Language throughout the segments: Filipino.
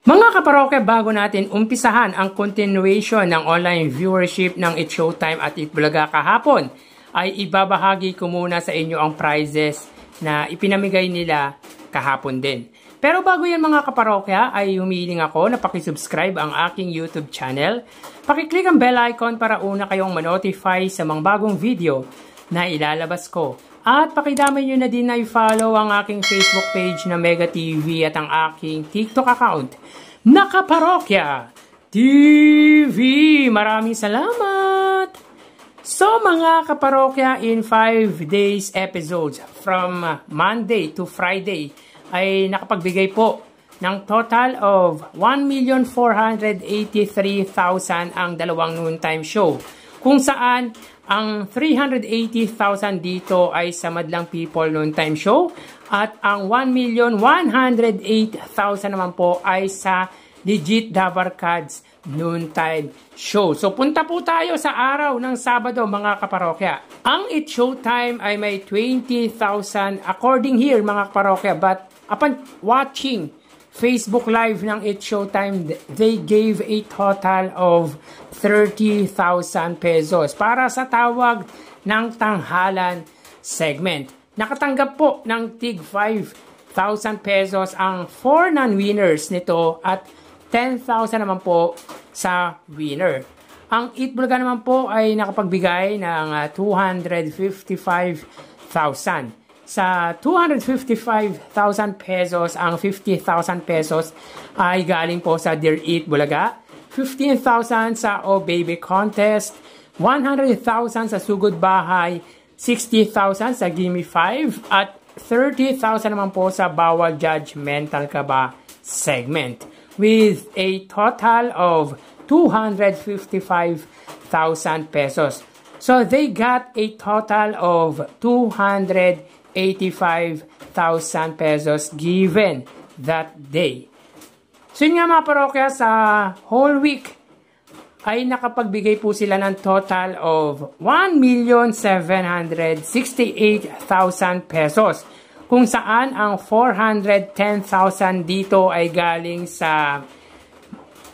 Mga kaparokya, bago natin umpisahan ang continuation ng online viewership ng It's Showtime at Itbulaga kahapon, ay ibabahagi ko muna sa inyo ang prizes na ipinamigay nila kahapon din. Pero bago yan mga kaparokya, ay humihiling ako na pakisubscribe ang aking YouTube channel. Pakiclick ang bell icon para una kayong manotify sa mga bagong video na ilalabas ko. At pakidamay nyo na din na i-follow ang aking Facebook page na Mega TV at ang aking TikTok account na Kaparokya TV. Maraming salamat! So mga kaparokya, in 5 days episodes from Monday to Friday ay nakapagbigay po ng total of 1,483,000 ang dalawang noontime show. Kung saan ang 380,000 dito ay sa Madlang People Noontime Show at ang 1,108,000 naman po ay sa Legit Dabarkads Noontime Show. So punta po tayo sa araw ng Sabado mga kaparokya. Ang It's Showtime ay may 20,000 according here mga kaparokya, but upon watching Facebook Live ng It's Showtime, they gave a total of 30,000 pesos para sa tawag ng tanghalan segment. Nakatanggap po ng tig 5,000 pesos ang 4 non-winners nito at 10,000 naman po sa winner. Ang Itbulaga naman po ay nakapagbigay ng 255,000. Sa 255,000 pesos, ang 50,000 pesos ay galing po sa Dear Eat Bulaga, 15,000 sa Oh Baby Contest, 100,000 sa Sugod Bahay, 60,000 sa Gimme 5, at 30,000 naman po sa Bawal Judgmental Ka Ba segment, with a total of 255,000 pesos. So they got a total of 285,000 pesos given that day. So yun nga mga parokya, sa whole week ay nakapagbigay po sila ng total of 1,768,000 pesos. Kung saan ang 410,000 dito ay galing sa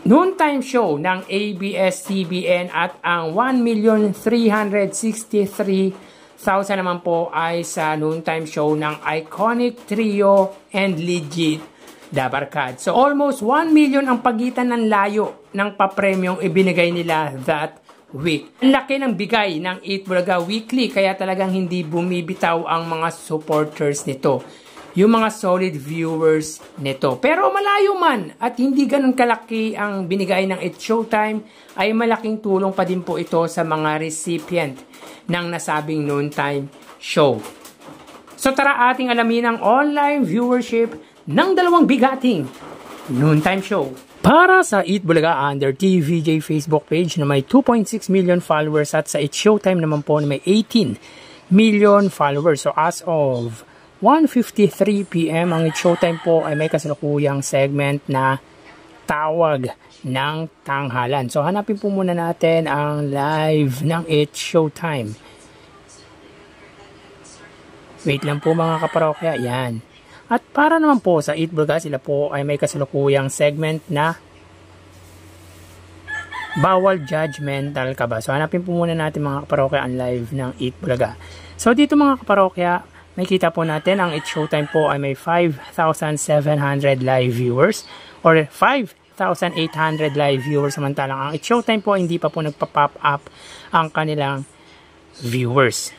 noontime show ng ABS-CBN at ang 1,363,000 naman po ay sa noontime show ng Iconic Trio and Legit Dabarkad. So almost 1 million ang pagitan ng layo ng papremyong ibinigay nila that week. Ang laki ng bigay ng Itbulaga Weekly, kaya talagang hindi bumibitaw ang mga supporters nito, yung mga solid viewers nito. Pero malayo man at hindi ganun kalaki ang binigay ng It's Showtime, ay malaking tulong pa din po ito sa mga recipient ng nasabing noontime show. So tara ating alamin ang online viewership ng dalawang bigating noontime show. Para sa Itbulaga under TVJ Facebook page na may 2.6 million followers at sa It's Showtime naman po na may 18 million followers. So as of 1:53 PM ang It's Showtime po ay may kasalukuyang segment na tawag ng tanghalan. So hanapin po muna natin ang live ng It's Showtime. Wait lang po mga kaparokya, yan. At para naman po sa Itbulaga, sila po ay may kasalukuyang segment na Bawal Judgmental Ka Ba. So hanapin po muna natin mga kaparokya ang live ng Itbulaga. So dito mga kaparokya, may kita po natin ang It's Showtime po ay may 5,700 live viewers or 5,800 live viewers, samantalang ang It's Showtime po hindi pa po nagpa-pop up ang kanilang viewers.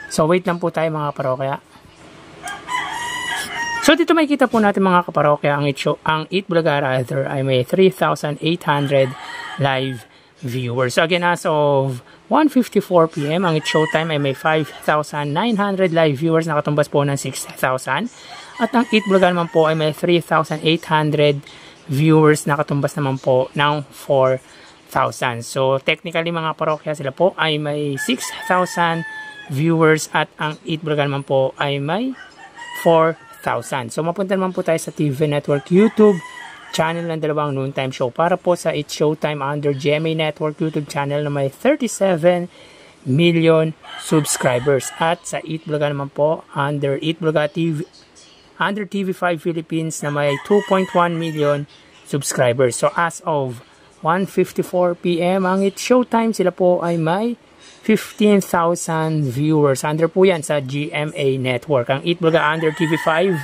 So wait lang po tayo mga kaparokya. So dito may kita po natin mga kaparokya ang Itbulaga rather ay may 3,800 live viewers. So again, as of 1:54 PM ang It's Showtime ay may 5,900 live viewers, nakatumbas po ng 6,000. At ang Itbulaga naman po ay may 3,800 viewers, nakatumbas naman po ng 4,000. So technically mga parokya, sila po ay may 6,000 viewers at ang Itbulaga naman po ay may 4,000. So mapunta naman po tayo sa TV Network YouTube channel ng dalawang noontime show. Para po sa It's Showtime under GMA Network YouTube channel na may 37 million subscribers. At sa Itbulaga naman po under Itbulaga TV under TV5 Philippines na may 2.1 million subscribers. So as of 1:54 PM ang It's Showtime, sila po ay may 15,000 viewers. Under po yan sa GMA Network. Ang Eat Bulaga under TV5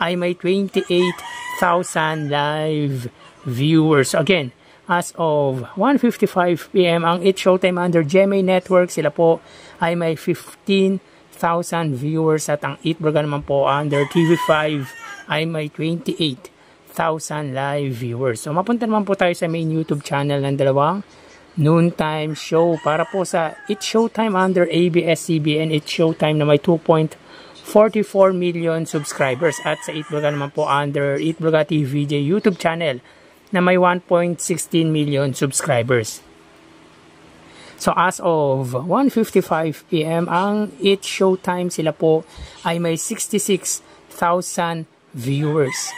ay may 28,000 live viewers. Again, as of 1:55 PM ang It's Showtime under GMA Network, sila po ay may 15,000 viewers at ang Eat Bulaga naman po under TV5 ay may 28,000 live viewers. So mapunta naman po tayo sa main YouTube channel ng dalawang noontime show para po sa It's Showtime under ABS-CBN It's Showtime na may 2.44 million subscribers at sa Eat Bulaga naman po under Eat Bulaga TVJ YouTube channel na may 1.16 million subscribers. So as of 1:55 PM ang It's Showtime, sila po ay may 66,000 viewers.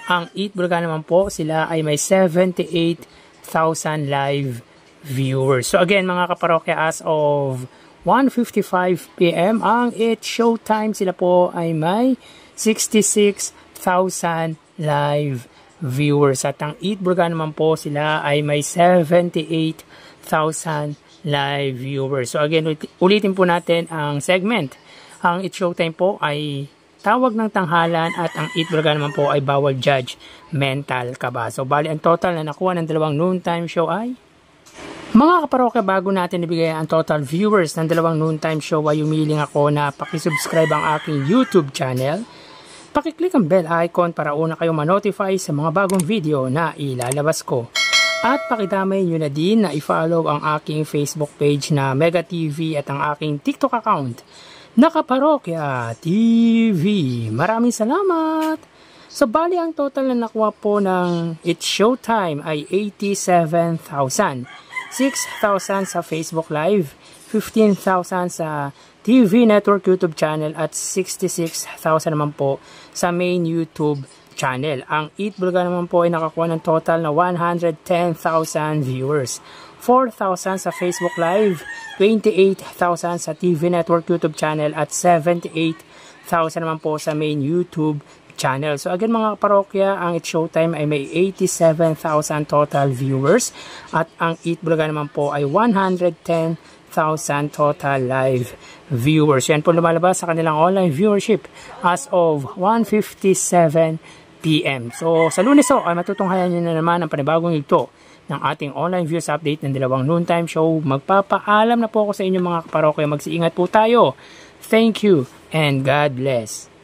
Ang Eat Bulaga naman po, sila ay may 78,000 live viewers. So again mga kaparokya, as of 1:55 PM ang It's Showtime, sila po ay may 66,000 live viewers. At ang Eat Bulaga naman po, sila ay may 78,000 live viewers. So again, ulitin po natin ang segment. Ang It's Showtime po ay tawag ng tanghalan at ang Eat Bulaga naman po ay bawal judge mental kaba. So bali ang total na nakuha ng dalawang noontime show ay mga kaparokya, bago natin ibigay ang total viewers ng dalawang noontime show ay umiling ako na pakisubscribe ang aking YouTube channel. Pakiclick ang bell icon para una kayo ma-notify sa mga bagong video na ilalabas ko. At pakidamay nyo na din na i-follow ang aking Facebook page na Mega TV at ang aking TikTok account na Kaparokya TV. Maraming salamat! So bali ang total na nakuha po ng It's Showtime ay 87,000. 6,000 sa Facebook Live, 15,000 sa TV Network YouTube channel at 66,000 naman po sa main YouTube channel. Ang Eat Bulaga naman po ay nakakuha ng total na 110,000 viewers. 4,000 sa Facebook Live, 28,000 sa TV Network YouTube channel at 78,000 naman po sa main YouTube channel. So again mga parokya, ang It's Showtime ay may 87,000 total viewers at ang Eat Bulaga naman po ay 110,000 total live viewers. Yan po lumalabas sa kanilang online viewership as of 1:57 PM. So sa Lunes ay matutunghayan nyo na naman ang panibagong yugto ng ating online views update ng dalawang noontime show. Magpapaalam na po ako sa inyo mga kaparokya. Magsiingat po tayo. Thank you and God bless.